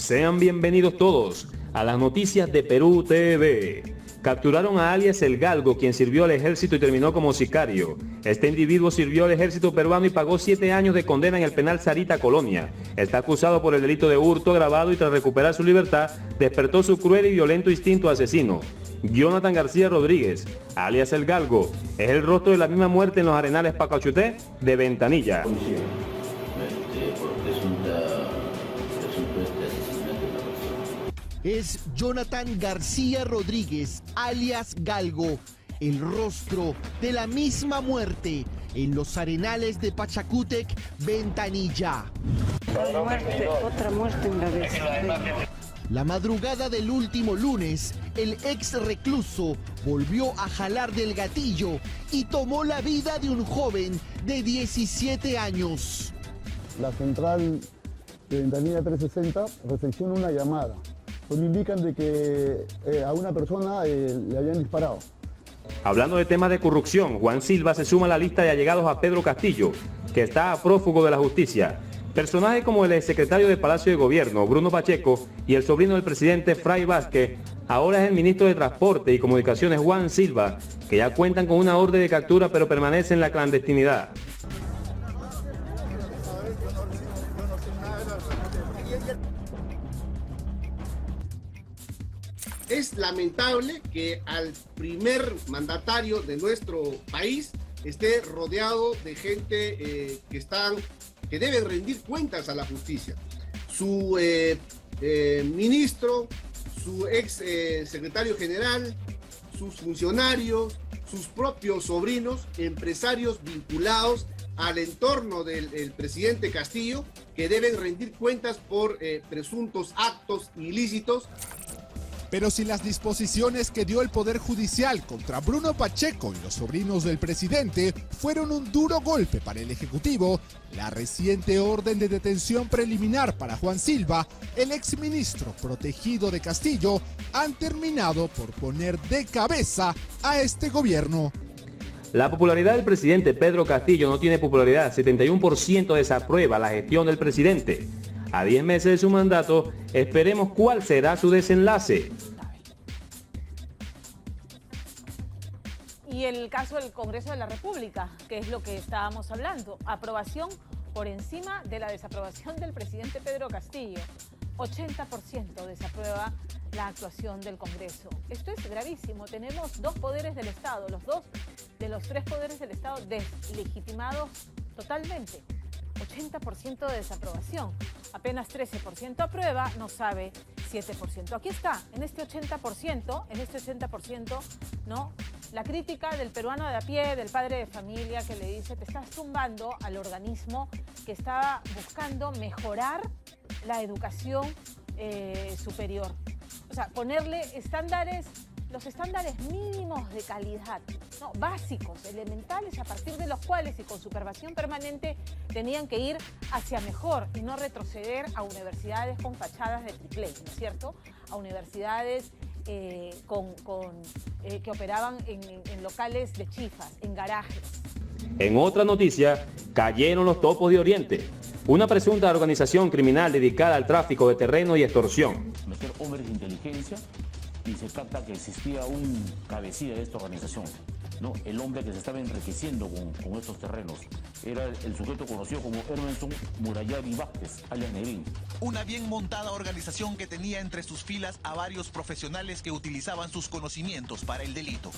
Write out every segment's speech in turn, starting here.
Sean bienvenidos todos a las noticias de Perú TV. Capturaron a alias El Galgo, quien sirvió al ejército y terminó como sicario. Este individuo sirvió al ejército peruano y pagó 7 años de condena en el penal Sarita Colonia. Está acusado por el delito de hurto agravado y tras recuperar su libertad, despertó su cruel y violento instinto asesino. Jonathan García Rodríguez, alias El Galgo, es el rostro de la misma muerte en los arenales Pacachuté de Ventanilla. Es Jonathan García Rodríguez, alias Galgo, el rostro de la misma muerte en los arenales de Pachacútec, Ventanilla. Otra muerte en la vez. La madrugada del último lunes, el ex recluso volvió a jalar del gatillo y tomó la vida de un joven de 17 años. La central de Ventanilla 360 recepciona una llamada donde indican de que a una persona le habían disparado. Hablando de temas de corrupción, Juan Silva se suma a la lista de allegados a Pedro Castillo, que está prófugo de la justicia. Personajes como el exsecretario de Palacio de Gobierno, Bruno Pacheco, y el sobrino del presidente, Fray Vázquez, ahora es el ministro de Transporte y Comunicaciones, Juan Silva, que ya cuentan con una orden de captura pero permanece en la clandestinidad. Es lamentable que al primer mandatario de nuestro país esté rodeado de gente que deben rendir cuentas a la justicia. Su ministro, su ex secretario general, sus funcionarios, sus propios sobrinos, empresarios vinculados al entorno del presidente Castillo, que deben rendir cuentas por presuntos actos ilícitos. Pero si las disposiciones que dio el Poder Judicial contra Bruno Pacheco y los sobrinos del presidente fueron un duro golpe para el Ejecutivo, la reciente orden de detención preliminar para Juan Silva, el exministro protegido de Castillo, han terminado por poner de cabeza a este gobierno. La popularidad del presidente Pedro Castillo no tiene popularidad, 71% desaprueba la gestión del presidente. A 10 meses de su mandato, esperemos cuál será su desenlace. Y el caso del Congreso de la República, que es lo que estábamos hablando, aprobación por encima de la desaprobación del presidente Pedro Castillo. 80% desaprueba la actuación del Congreso. Esto es gravísimo. Tenemos 2 poderes del Estado, los 2 de los 3 poderes del Estado deslegitimados totalmente. 80% de desaprobación, apenas 13% aprueba, no sabe 7%. Aquí está, en este 80%, ¿no? La crítica del peruano de a pie, del padre de familia que le dice, te estás tumbando al organismo que estaba buscando mejorar la educación superior. O sea, ponerle los estándares mínimos de calidad, ¿no? Básicos, elementales, a partir de los cuales y con supervisión permanente tenían que ir hacia mejor y no retroceder a universidades con fachadas de triple, ¿no es cierto? A universidades que operaban en locales de chifas, en garajes. En otra noticia, cayeron los topos de Oriente, una presunta organización criminal dedicada al tráfico de terreno y extorsión. Meter hombres de inteligencia y se capta que existía un cabecilla de esta organización, ¿no? El hombre que se estaba enriqueciendo con estos terrenos era el sujeto conocido como Ernesto Murayavi Vázquez, alias Negrín. Una bien montada organización que tenía entre sus filas a varios profesionales que utilizaban sus conocimientos para el delito.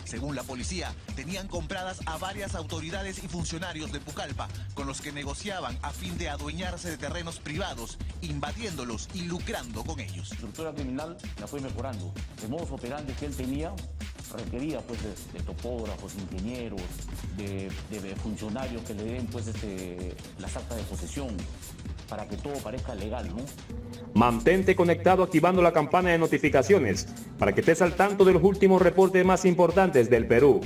Según la policía, tenían compradas a varias autoridades y funcionarios de Pucallpa, con los que negociaban a fin de adueñarse de terrenos privados, invadiéndolos y lucrando con ellos. La estructura criminal la fue mejorando. El modus operandi que él tenía requería pues de topógrafos, ingenieros, de funcionarios que le den pues las actas de posesión, para que todo parezca legal, ¿no? Mantente conectado activando la campana de notificaciones para que estés al tanto de los últimos reportes más importantes del Perú.